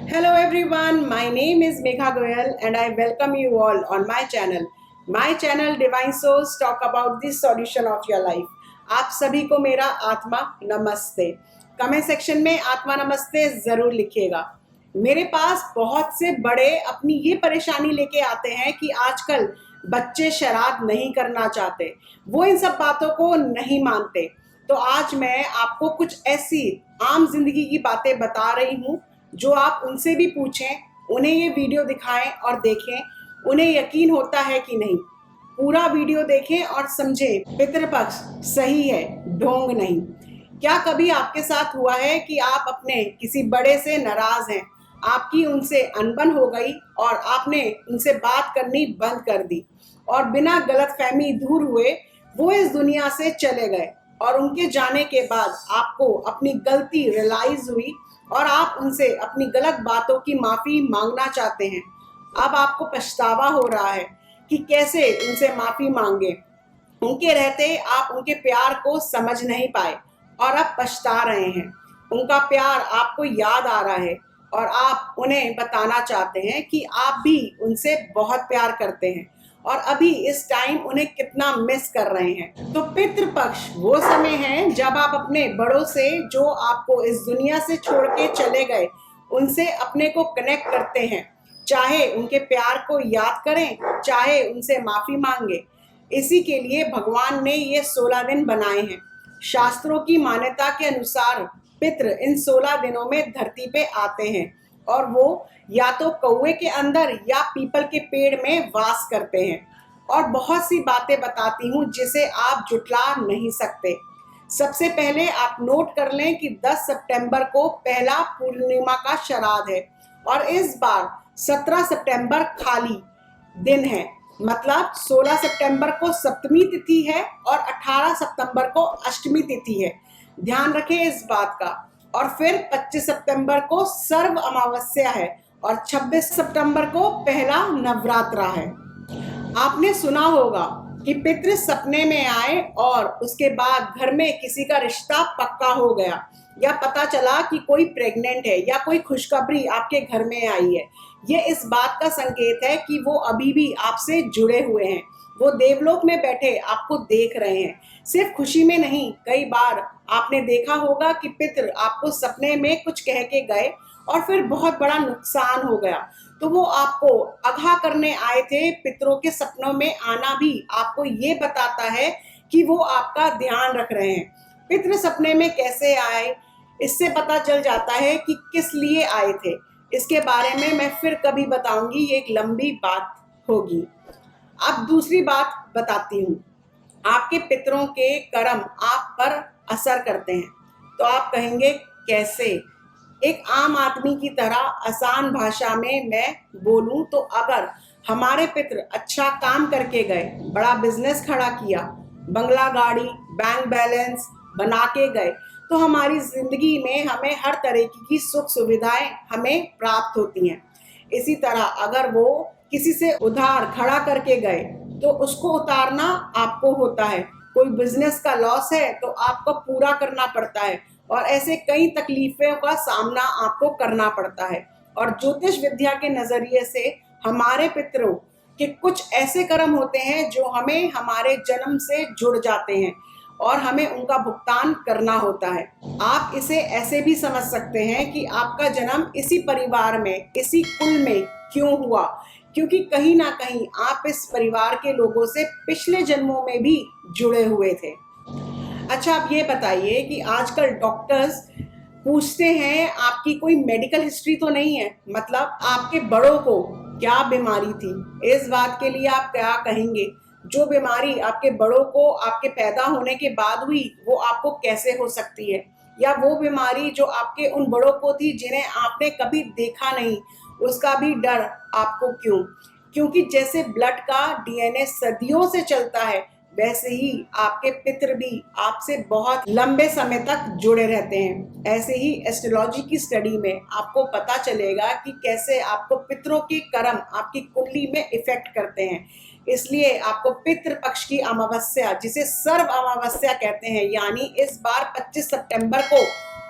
Hello everyone, my name is Megha Goyal and I welcome you all on my channel. My channel Divine Souls talk about the solution of your life. आप सभी को मेरा आत्मा नमस्ते। Comment section में आत्मा नमस्ते जरूर लिखिएगा। मेरे पास बहुत से बड़े अपनी ये परेशानी लेके आते हैं कि आजकल बच्चे शराब नहीं करना चाहते, वो इन सब बातों को नहीं मानते। तो आज मैं आपको कुछ ऐसी आम जिंदगी की बातें बता रही हूँ जो आप उनसे भी पूछें, उन्हें ये वीडियो दिखाएं और देखें, उन्हें यकीन होता है कि नहीं। पूरा वीडियो देखें और समझें पितृपक्ष सही है, ढोंग नहीं। क्या कभी आपके साथ हुआ है कि आप अपने किसी बड़े से नाराज हैं, आपकी उनसे अनबन हो गई और आपने उनसे बात करनी बंद कर दी और बिना गलतफहमी दूर हुए वो इस दुनिया से चले गए और उनके जाने के बाद आपको अपनी गलती रियलाइज हुई और आप उनसे अपनी गलत बातों की माफी मांगना चाहते हैं। अब आपको पछतावा हो रहा है कि कैसे उनसे माफी मांगे। उनके रहते आप उनके प्यार को समझ नहीं पाए और अब पछता रहे हैं। उनका प्यार आपको याद आ रहा है और आप उन्हें बताना चाहते हैं कि आप भी उनसे बहुत प्यार करते हैं और अभी इस टाइम उन्हें कितना मिस कर रहे हैं। तो पितृपक्ष वो समय है जब आप अपने बड़ों से जो आपको इस दुनिया से छोड़ के चले गए उनसे अपने को कनेक्ट करते हैं, चाहे उनके प्यार को याद करें, चाहे उनसे माफी मांगे। इसी के लिए भगवान ने ये 16 दिन बनाए हैं। शास्त्रों की मान्यता के अनुसार पितृ इन 16 दिनों में धरती पे आते हैं और वो या तो कौवे के अंदर या पीपल के पेड़ में वास करते हैं और बहुत सी बातें बताती हूँ जिसे आप जुटला नहीं सकते। सबसे पहले आप नोट कर लें कि 10 सितंबर को पहला पूर्णिमा का श्राद्ध है और इस बार 17 सितंबर खाली दिन है, मतलब 16 सितंबर को सप्तमी तिथि है और 18 सितंबर को अष्टमी तिथि है। ध्यान रखें इस बात का। और फिर 25 सितंबर को सर्व अमावस्या है और 26 सितंबर को पहला नवरात्रा है। आपने सुना होगा कि पितृ सपने में आए और उसके बाद घर में किसी का रिश्ता पक्का हो गया या पता चला कि कोई प्रेग्नेंट है या कोई खुशखबरी आपके घर में आई है। ये इस बात का संकेत है कि वो अभी भी आपसे जुड़े हुए हैं। वो देवलोक में बैठे आपको देख रहे हैं, सिर्फ खुशी में नहीं। कई बार आपने देखा होगा कि पितृ आपको सपने में कुछ कह के गए और फिर बहुत बड़ा नुकसान हो गया, तो वो आपको आगाह करने आए थे। पितरों के सपनों में आना भी आपको ये बताता है कि वो आपका ध्यान रख रहे हैं। पितृ सपने में कैसे आए, इससे पता चल जाता है कि किस लिए आए थे। इसके बारे में मैं फिर कभी बताऊंगी, ये एक लंबी बात होगी। अब दूसरी बात बताती हूँ। आपके पितरों के कर्म आप पर असर करते हैं। तो आप कहेंगे कैसे? एक आम आदमी की तरह आसान भाषा में मैं बोलूं तो अगर हमारे पितर अच्छा काम करके गए, बड़ा बिजनेस खड़ा किया, बंगला गाड़ी बैंक बैलेंस बना के गए, तो हमारी जिंदगी में हमें हर तरह की सुख सुविधाएं हमें प्राप्त होती हैं। इसी तरह अगर वो किसी से उधार खड़ा करके गए तो उसको उतारना आपको होता है। कोई बिजनेस का लॉस है तो आपको पूरा करना पड़ता है और ऐसे कई तकलीफों का सामना आपको करना पड़ता है। और ज्योतिष विद्या के नजरिए से हमारे पितरों के कुछ ऐसे कर्म होते हैं जो हमें हमारे जन्म से जुड़ जाते हैं और हमें उनका भुगतान करना होता है। आप इसे ऐसे भी समझ सकते हैं कि आपका जन्म इसी परिवार में, इसी कुल में क्यों हुआ, क्योंकि कहीं ना कहीं आप इस परिवार के लोगों से पिछले जन्मों में भी जुड़े हुए थे। अच्छा, आप ये बताइए कि आजकल डॉक्टर्स पूछते हैं आपकी कोई मेडिकल हिस्ट्री तो नहीं है, मतलब आपके बड़ों को क्या बीमारी थी। इस बात के लिए आप क्या कहेंगे? जो बीमारी आपके बड़ों को आपके पैदा होने के बाद हुई वो आपको कैसे हो सकती है? या वो बीमारी जो आपके उन बड़ों को थी जिन्हें आपने कभी देखा नहीं, उसका भी डर आपको क्यों? क्योंकि जैसे ब्लड का डीएनए सदियों से चलता है, वैसे ही आपके पितृ भी आपसे बहुत लंबे समय तक जुड़े रहते हैं। ऐसे ही एस्ट्रोलॉजी की स्टडी में आपको पता चलेगा कि कैसे आपको पितरों के कर्म आपकी कुंडली में इफेक्ट करते हैं। इसलिए आपको पितृ पक्ष की अमावस्या, जिसे सर्व अमावस्या कहते हैं, यानी इस बार 25 सितंबर को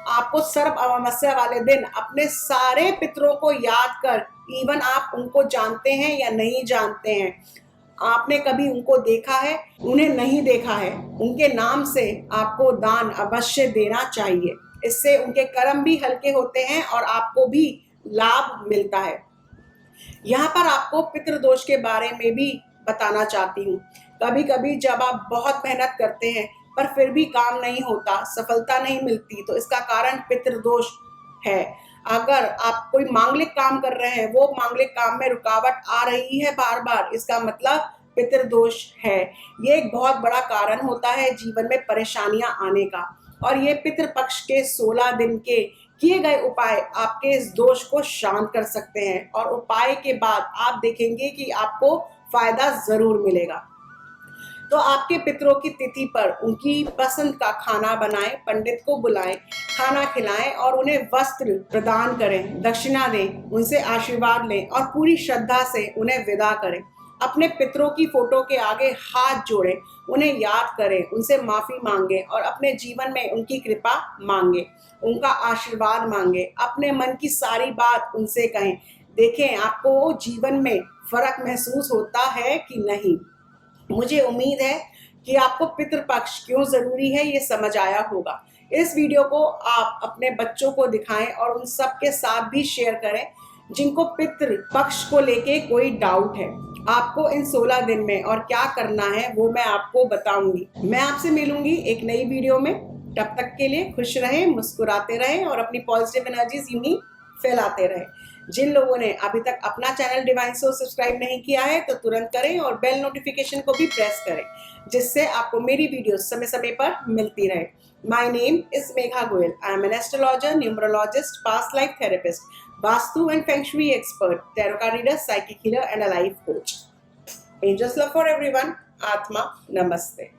आपको सर्व अमावस्या वाले दिन अपने सारे पितरों को याद कर, इवन आप उनको जानते हैं या नहीं जानते हैं, आपने कभी उनको देखा है, उन्हें नहीं देखा है, उनके नाम से आपको दान अवश्य देना चाहिए। इससे उनके कर्म भी हल्के होते हैं और आपको भी लाभ मिलता है। यहाँ पर आपको पितृदोष के बारे में भी बताना चाहती हूँ। कभी कभी जब आप बहुत मेहनत करते हैं पर फिर भी काम नहीं होता, सफलता नहीं मिलती, तो इसका कारण पितृदोष है। अगर आप कोई मांगलिक काम कर रहे हैं, वो मांगलिक काम में रुकावट आ रही है बार बार, इसका मतलब पितृदोष है। ये एक बहुत बड़ा कारण होता है जीवन में परेशानियां आने का। और ये पितृपक्ष के 16 दिन के किए गए उपाय आपके इस दोष को शांत कर सकते हैं, और उपाय के बाद आप देखेंगे कि आपको फायदा जरूर मिलेगा। तो आपके पितरों की तिथि पर उनकी पसंद का खाना बनाएं, पंडित को बुलाएं, खाना खिलाएं और उन्हें वस्त्र प्रदान करें, दक्षिणा दें, उनसे आशीर्वाद लें और पूरी श्रद्धा से उन्हें विदा करें। अपने पितरों की फोटो के आगे हाथ जोड़ें, उन्हें याद करें, उनसे माफी मांगें और अपने जीवन में उनकी कृपा मांगें, उनका आशीर्वाद मांगें, अपने मन की सारी बात उनसे कहें। देखें आपको जीवन में फर्क महसूस होता है कि नहीं। मुझे उम्मीद है कि आपको पितृपक्ष क्यों जरूरी है ये समझ आया होगा। इस वीडियो को आप अपने बच्चों को दिखाएं और उन सब के साथ भी शेयर करें जिनको पितृपक्ष को लेके कोई डाउट है। आपको इन 16 दिन में और क्या करना है वो मैं आपको बताऊंगी। मैं आपसे मिलूंगी एक नई वीडियो में। तब तक के लिए खुश रहें, मुस्कुराते रहें और अपनी पॉजिटिव एनर्जीज यूं ही फैलाते रहें। जिन लोगों ने अभी तक अपना चैनल डिवाइन सोर्स सब्सक्राइब नहीं किया है तो तुरंत करें और बेल नोटिफिकेशन को भी प्रेस करें, जिससे आपको मेरी वीडियो समय समय पर मिलती रहे। My name is Megha Goyal. I am an astrologer, numerologist, past life therapist, vastu and feng shui expert, tarot card reader, psychic healer and a life coach. Angels love for everyone. आत्मा नमस्ते।